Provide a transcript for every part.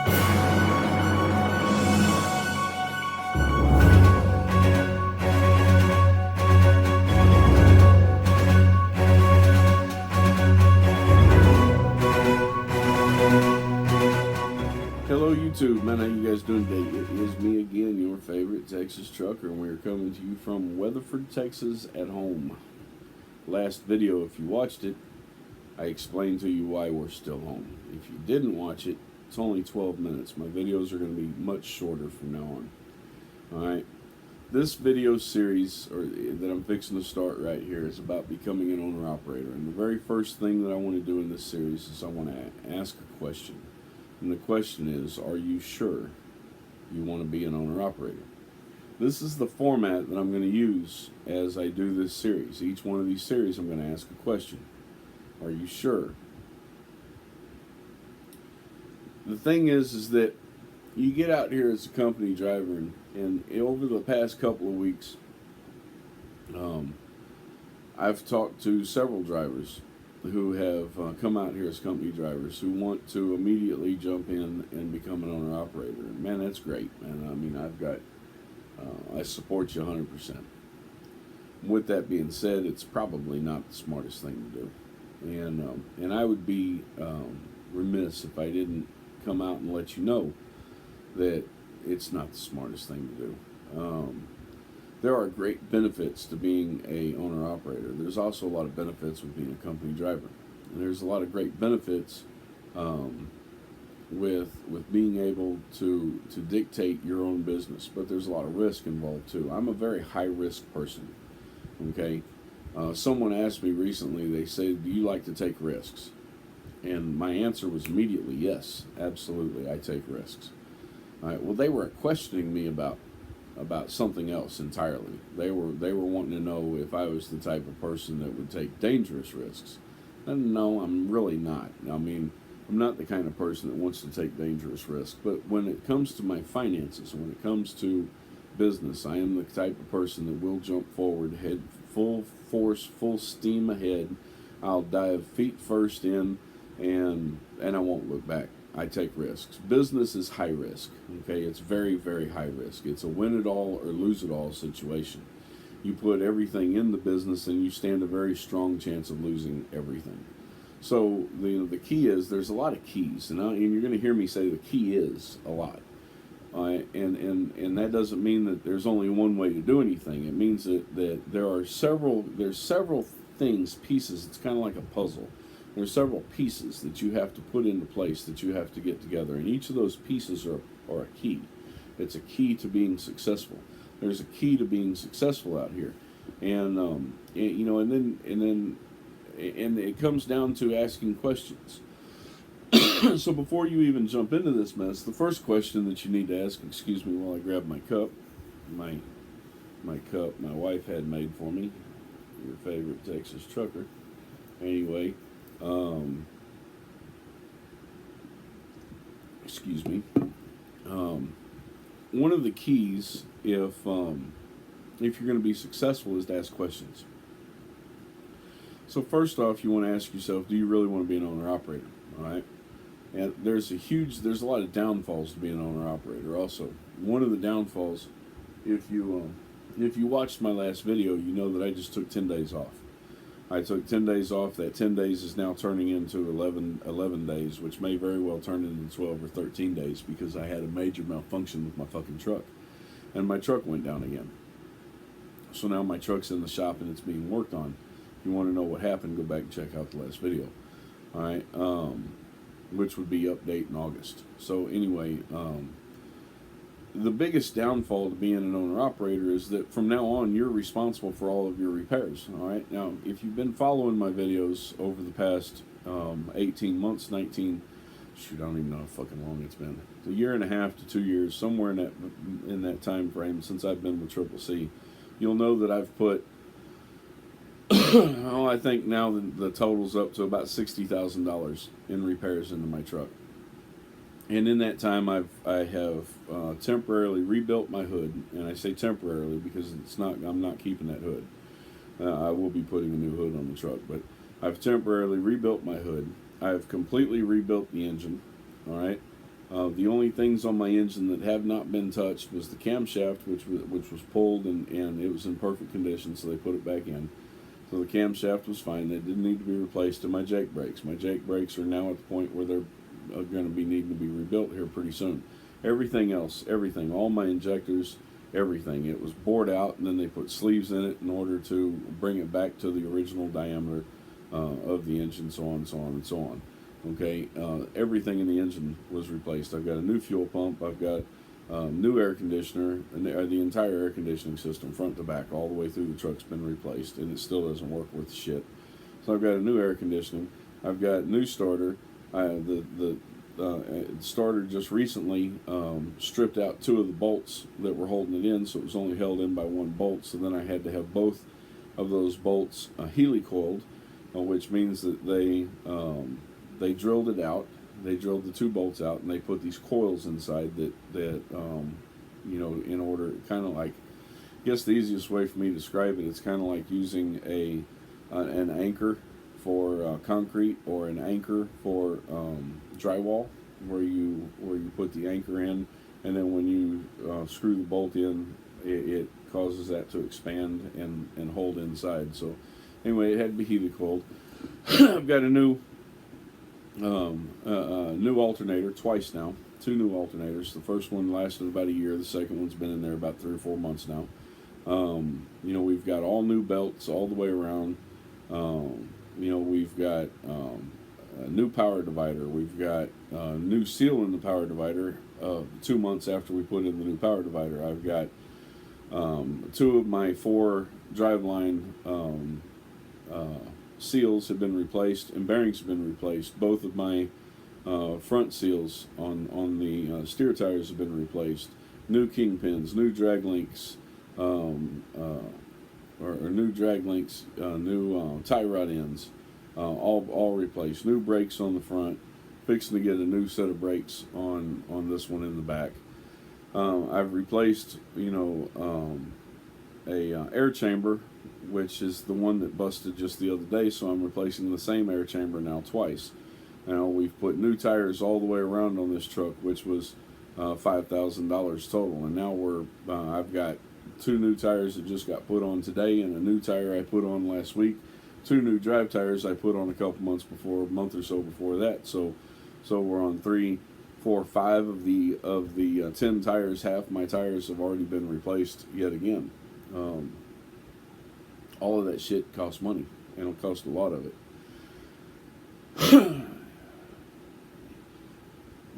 Hello YouTube, man, how you guys doing today? It is me again, your favorite Texas trucker, and we're coming to you from Weatherford, Texas at home. Last video, if you watched it, I explained to you why we're still home. If you didn't watch it, it's only 12 minutes. My videos are going to be much shorter from now on. Alright, this video series that I'm fixing to start right here is about becoming an owner-operator. And the very first thing that I want to do in this series is I want to ask a question. And the question is, are you sure you want to be an owner-operator? This is the format that I'm going to use as I do this series. Each one of these series I'm going to ask a question. Are you sure? The thing is that you get out here as a company driver, and over the past couple of weeks, I've talked to several drivers who have come out here as company drivers who want to immediately jump in and become an owner-operator. And man, that's great, man. I mean, I support you 100%. With that being said, it's probably not the smartest thing to do. And I would be remiss if I didn't come out and let you know that it's not the smartest thing to do. There are great benefits to being a owner-operator. There's also a lot of benefits with being a company driver. And there's a lot of great benefits with being able to dictate your own business. But there's a lot of risk involved too. I'm a very high-risk person. Okay? Someone asked me recently, they said, do you like to take risks? And my answer was immediately, yes, absolutely, I take risks. All right, well, they were questioning me about something else entirely. They were wanting to know if I was the type of person that would take dangerous risks. And no, I'm really not. I mean, I'm not the kind of person that wants to take dangerous risks. But when it comes to my finances, when it comes to business, I am the type of person that will jump forward, head full force, full steam ahead. I'll dive feet first in, and I won't look back. I take risks. Business is high risk. Okay, it's very, very high risk. It's a win it all or lose it all situation. You put everything in the business, and you stand a very strong chance of losing everything. So the key is, there's a lot of keys, and you're going to hear me say the key is a lot. And that doesn't mean that there's only one way to do anything. It means that there's several things, pieces. It's kind of like a puzzle. There's several pieces that you have to put into place, that you have to get together, and each of those pieces are a key. It's a key to being successful. There's a key to being successful out here, and then it comes down to asking questions. So before you even jump into this mess, the first question that you need to ask, excuse me while I grab my cup, my cup my wife had made for me, your favorite Texas trucker. Anyway. Excuse me. One of the keys, if you're going to be successful, is to ask questions. So first off, you want to ask yourself, do you really want to be an owner-operator? All right. And there's a lot of downfalls to being an owner-operator. Also, one of the downfalls, if you watched my last video, you know that I just took 10 days off. I took 10 days off. That 10 days is now turning into 11 days, which may very well turn into 12 or 13 days because I had a major malfunction with my fucking truck. And my truck went down again. So now my truck's in the shop and it's being worked on. If you want to know what happened, go back and check out the last video. All right, which would be update in August. So anyway, the biggest downfall to being an owner-operator is that from now on, you're responsible for all of your repairs. All right. Now, if you've been following my videos over the past 18 months, 19, shoot, I don't even know how fucking long it's been. It's a year and a half to 2 years, somewhere in that time frame since I've been with Triple C. You'll know that I've put, I think now the total's up to about $60,000 in repairs into my truck. And in that time, I have temporarily rebuilt my hood, and I say temporarily because I'm not keeping that hood. I will be putting a new hood on the truck, but I've temporarily rebuilt my hood. I've completely rebuilt the engine. All right, The only things on my engine that have not been touched was the camshaft, which was pulled, and it was in perfect condition, so they put it back in. So the camshaft was fine. They didn't need to be replaced. And my Jake brakes. My Jake brakes are now at the point where they're going to be needing to be rebuilt here pretty soon. Everything else, everything, all my injectors, everything. It was bored out, and then they put sleeves in it in order to bring it back to the original diameter of the engine, so on, so on, and so on. Okay, everything in the engine was replaced. I've got a new fuel pump. I've got new air conditioner, and the entire air conditioning system, front to back, all the way through the truck's been replaced, and it still doesn't work worth shit. So I've got a new air conditioning. I've got new starter. The starter just recently stripped out 2 of the bolts that were holding it in, so it was only held in by 1 bolt. So then I had to have both of those bolts helicoiled, which means that they drilled it out. They drilled the 2 bolts out, and they put these coils inside that in order, kind of like, I guess the easiest way for me to describe it, it's kind of like using an anchor for concrete, or an anchor for drywall, where you put the anchor in, and then when you screw the bolt in, it causes that to expand and hold inside. So anyway, it had to be heated cold. I've got a new alternator twice now. 2 new alternators. The first one lasted about a year. The second one's been in there about 3 or 4 months now. We've got all new belts all the way around. We've got a new power divider. We've got a new seal in the power divider 2 months after we put in the new power divider. I've got 2 of my 4 driveline seals have been replaced, and bearings have been replaced. Both of my front seals on the steer tires have been replaced. New kingpins, new drag links, new tie rod ends, all replaced. New brakes on the front. Fixing to get a new set of brakes on this one in the back. I've replaced a air chamber, which is the one that busted just the other day, so I'm replacing the same air chamber now twice. Now we've put new tires all the way around on this truck, which was $5,000 total, and now I've got 2 new tires that just got put on today, and a new tire I put on last week. 2 new drive tires I put on a month or so before that. So we're on 3, 4, 5 of the 10 tires. Half my tires have already been replaced yet again. All of that shit costs money, and it'll cost a lot of it.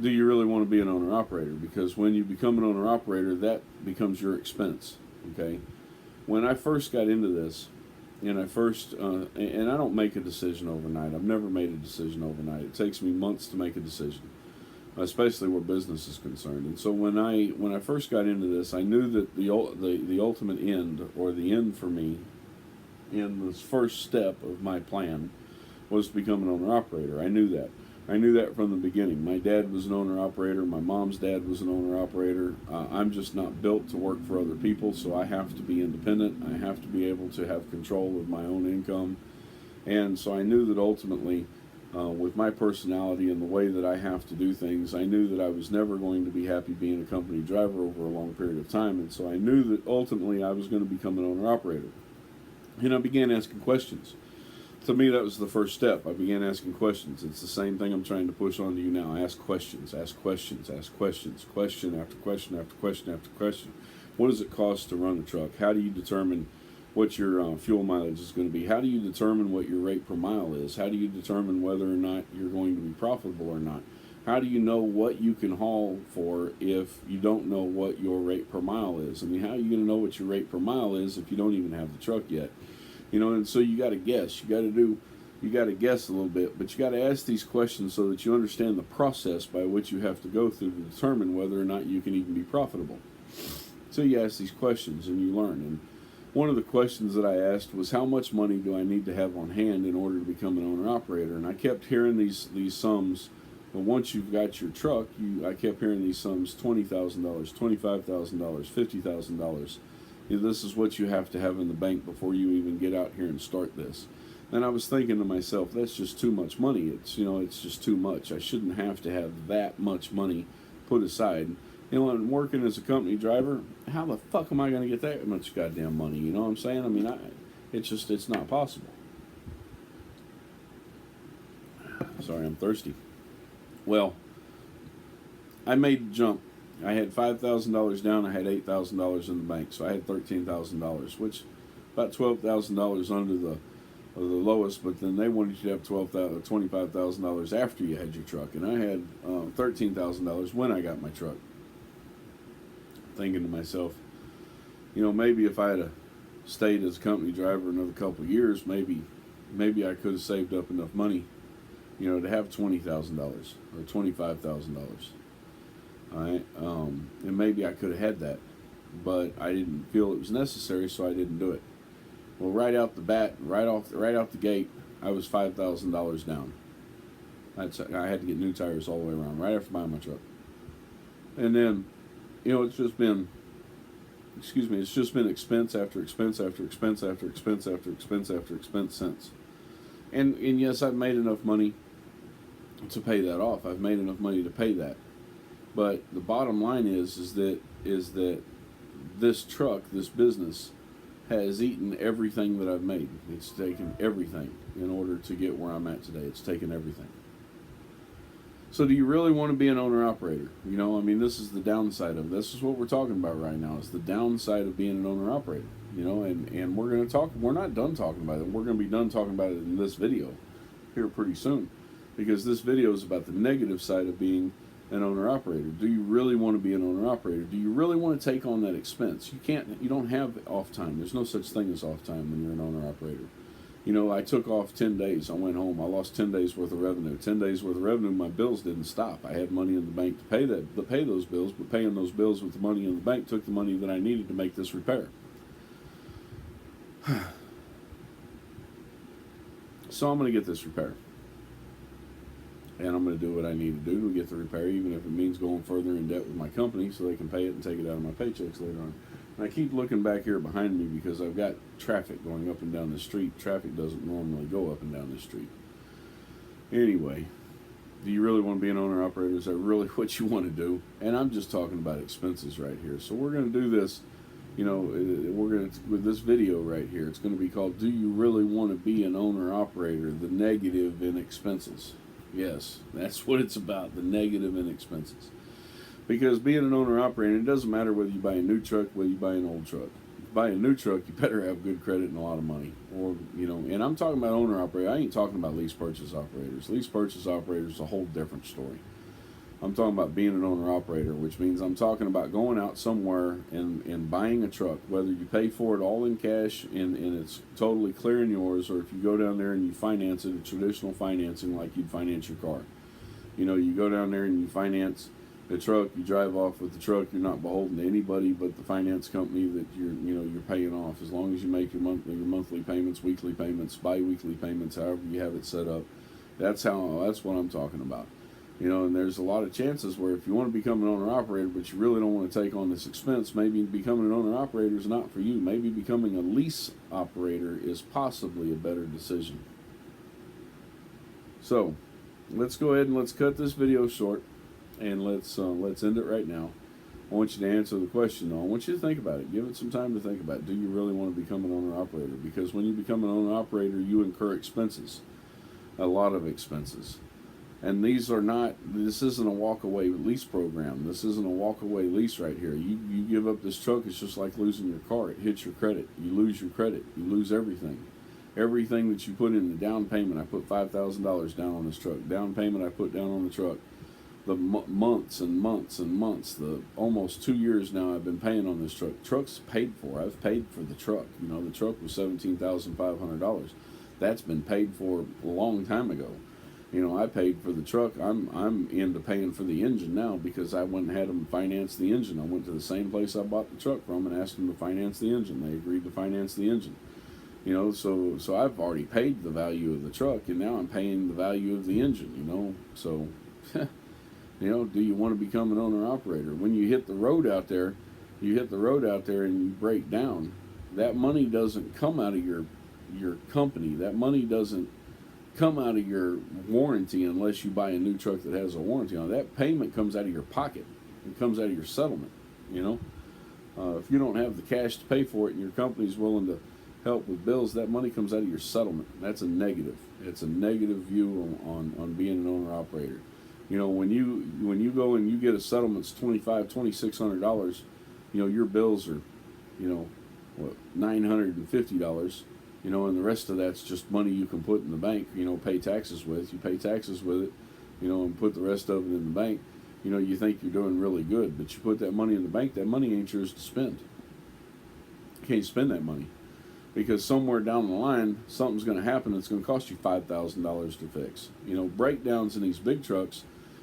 Do you really want to be an owner-operator? Because when you become an owner-operator, that becomes your expense, okay? When I first got into this, and I don't make a decision overnight. I've never made a decision overnight. It takes me months to make a decision, especially where business is concerned. And so when I first got into this, I knew that the ultimate end, or the end for me, in this first step of my plan, was to become an owner-operator. I knew that. I knew that from the beginning. My dad was an owner-operator. My mom's dad was an owner-operator. I'm just not built to work for other people, so I have to be independent. I have to be able to have control of my own income. And so I knew that ultimately, with my personality and the way that I have to do things, I knew that I was never going to be happy being a company driver over a long period of time. And so I knew that ultimately I was going to become an owner-operator. And I began asking questions. To me, that was the first step. I began asking questions. It's the same thing I'm trying to push on to you now. Ask questions, ask questions, ask questions, question after question after question after question. What does it cost to run a truck? How do you determine what your fuel mileage is going to be? How do you determine what your rate per mile is? How do you determine whether or not you're going to be profitable or not? How do you know what you can haul for if you don't know what your rate per mile is? I mean, how are you going to know what your rate per mile is if you don't even have the truck yet? And so you got to guess. You got to guess a little bit, but you got to ask these questions so that you understand the process by which you have to go through to determine whether or not you can even be profitable. So you ask these questions and you learn. And one of the questions that I asked was, how much money do I need to have on hand in order to become an owner-operator? And I kept hearing these sums. But once you've got your truck, I kept hearing these sums: $20,000, $25,000, $50,000. This is what you have to have in the bank before you even get out here and start this. And I was thinking to myself, that's just too much money. It's just too much. I shouldn't have to have that much money put aside. And working as a company driver, how the fuck am I going to get that much goddamn money? You know what I'm saying? I mean, it's not possible. Sorry, I'm thirsty. Well, I made the jump. I had $5,000 down. I had $8,000 in the bank, so I had $13,000, which about $12,000 under the lowest. But then they wanted you to have $25,000 after you had your truck, and I had $13,000 when I got my truck. Thinking to myself, maybe if I had stayed as a company driver another couple of years, maybe I could have saved up enough money, to have $20,000 or $25,000. All right, and maybe I could have had that, but I didn't feel it was necessary, so I didn't do it. Well, right out the bat, right out the gate, I was $5,000 down. I had to get new tires all the way around right after buying my truck, and then, it's just been expense after expense after expense after expense after expense after expense since. And yes, I've made enough money to pay that off. I've made enough money to pay that. But the bottom line is that this truck, this business, has eaten everything that I've made. It's taken everything in order to get where I'm at today. It's taken everything. So do you really want to be an owner-operator? This is the downside of it. This is what we're talking about right now, is the downside of being an owner-operator. And we're going to talk, we're not done talking about it. We're going to be done talking about it in this video here pretty soon, because this video is about the negative side of being an owner-operator. Do you really want to be an owner-operator? Do you really want to take on that expense? You don't have off time. There's no such thing as off time when you're an owner-operator. I took off 10 days. I went home. I lost 10 days worth of revenue. 10 days worth of revenue, my bills didn't stop. I had money in the bank to pay those bills, but paying those bills with the money in the bank took the money that I needed to make this repair. So I'm going to get this repair. And I'm going to do what I need to do to get the repair, even if it means going further in debt with my company so they can pay it and take it out of my paychecks later on. And I keep looking back here behind me because I've got traffic going up and down the street. Traffic doesn't normally go up and down the street. Anyway, do you really want to be an owner-operator? Is that really what you want to do? And I'm just talking about expenses right here. So we're going to do this, with this video right here. It's going to be called, Do You Really Want to Be an Owner-Operator? The Negative in Expenses. Yes, that's what it's about, the negative in expenses. Because being an owner-operator, it doesn't matter whether you buy a new truck, whether you buy an old truck. If you buy a new truck, you better have good credit and a lot of money. Or, and I'm talking about owner-operator. I ain't talking about lease purchase operators. Lease purchase operators is a whole different story. I'm talking about being an owner-operator, which means I'm talking about going out somewhere and buying a truck, whether you pay for it all in cash and it's totally clear and yours, or if you go down there and you finance it, a traditional financing like you'd finance your car. You go down there and you finance the truck, you drive off with the truck, you're not beholden to anybody but the finance company that you're paying off, as long as you make your monthly payments, weekly payments, bi-weekly payments, however you have it set up. That's what I'm talking about. And there's a lot of chances where if you want to become an owner-operator, but you really don't want to take on this expense, maybe becoming an owner-operator is not for you. Maybe becoming a lease operator is possibly a better decision. So, let's go ahead and let's cut this video short, and let's end it right now. I want you to answer the question, though. I want you to think about it. Give it some time to think about it. Do you really want to become an owner-operator? Because when you become an owner-operator, you incur expenses, a lot of expenses. And this isn't a walk-away lease program. This isn't a walk-away lease right here. You give up this truck, it's just like losing your car. It hits your credit. You lose your credit. You lose everything. Everything that you put in the down payment, I put $5,000 down on this truck. Down payment I put down on the truck. The months and months and months, the almost 2 years now I've been paying on this truck. Truck's paid for. I've paid for the truck. The truck was $17,500. That's been paid for a long time ago. I paid for the truck. I'm into paying for the engine now because I went and had them finance the engine. I went to the same place I bought the truck from and asked them to finance the engine. They agreed to finance the engine. So I've already paid the value of the truck, and now I'm paying the value of the engine. So, do you want to become an owner-operator? When you hit the road out there and you break down, that money doesn't come out of your your company. That money doesn't come out of your warranty unless you buy a new truck that has a warranty on it. That payment comes out of your pocket. It comes out of your settlement. You know, if you don't have the cash to pay for it and your company's willing to help with bills, that money comes out of your settlement. That's a negative. It's a negative view on being an owner operator. You know, when you go and you get a settlement that's $2,600, you know, your bills are, you know, what, $950. You know, and the rest of that's just money you can put in the bank, you know, pay taxes with. You pay taxes with it, you know, and put the rest of it in the bank. You know, you think you're doing really good, but you put that money in the bank, that money ain't yours to spend. You can't spend that money because somewhere down the line, something's going to happen that's going to cost you $5,000 to fix. You know, breakdowns in these big trucks,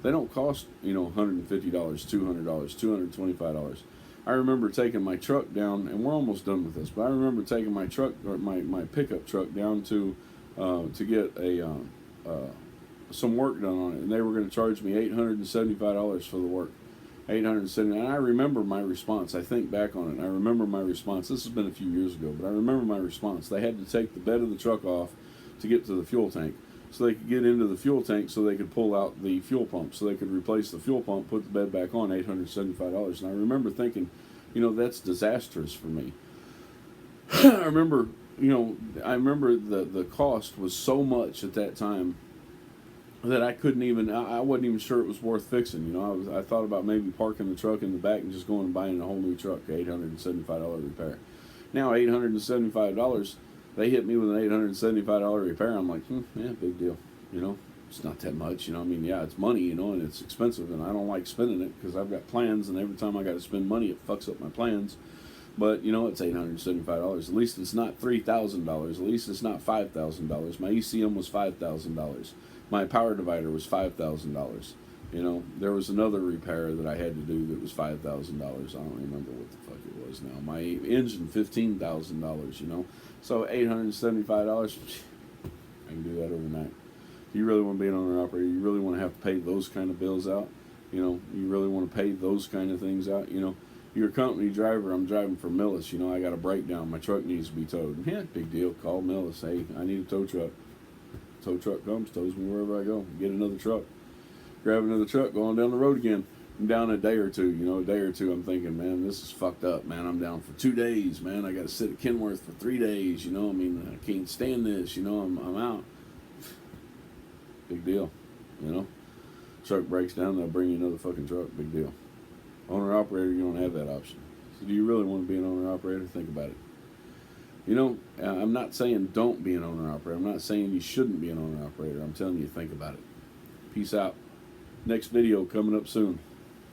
they don't cost, you know, $150, $200, $225. I remember taking my truck down, and we're almost done with this, but I remember taking my truck, or my pickup truck, down to get some work done on it, and they were going to charge me $875 for the work. $870, and I remember my response. I think back on it, and I remember my response. This has been a few years ago, but I remember my response. They had to take the bed of the truck off to get to the fuel tank, so they could get into the fuel tank, so they could pull out the fuel pump, so they could replace the fuel pump, put the bed back on. $875, and I remember thinking, you know, that's disastrous for me. I remember, you know, the cost was so much at that time that I couldn't even, I wasn't even sure it was worth fixing. You know, I thought about maybe parking the truck in the back and just going and buying a whole new truck, $875 repair. Now $875, they hit me with an $875 repair. I'm like, yeah, big deal. You know, it's not that much. You know, I mean, yeah, it's money, you know, and it's expensive, and I don't like spending it because I've got plans, and every time I got to spend money, it fucks up my plans. But, you know, it's $875. At least it's not $3,000. At least it's not $5,000. My ECM was $5,000. My power divider was $5,000. You know, there was another repair that I had to do that was $5,000. I don't remember what the fuck it was now. My engine, $15,000, you know. So $875, I can do that overnight. If you really want to be an owner operator, you really want to have to pay those kind of bills out. You know, you really want to pay those kind of things out. You know, you're a company driver. I'm driving for Millis. You know, I got a breakdown. My truck needs to be towed. Yeah, big deal. Call Millis. Hey, I need a tow truck. Tow truck comes, tows me wherever I go. Get another truck. Grab another truck, go on down the road again. I'm down a day or two, you know, I'm thinking, man, this is fucked up, man. I'm down for 2 days, man. I got to sit at Kenworth for 3 days, you know. I mean, I can't stand this, you know. I'm out. Big deal, you know. Truck breaks down, they'll bring you another fucking truck. Big deal. Owner operator, you don't have that option. So do you really want to be an owner operator? Think about it. You know, I'm not saying don't be an owner operator. I'm not saying you shouldn't be an owner operator. I'm telling you, think about it. Peace out. Next video coming up soon.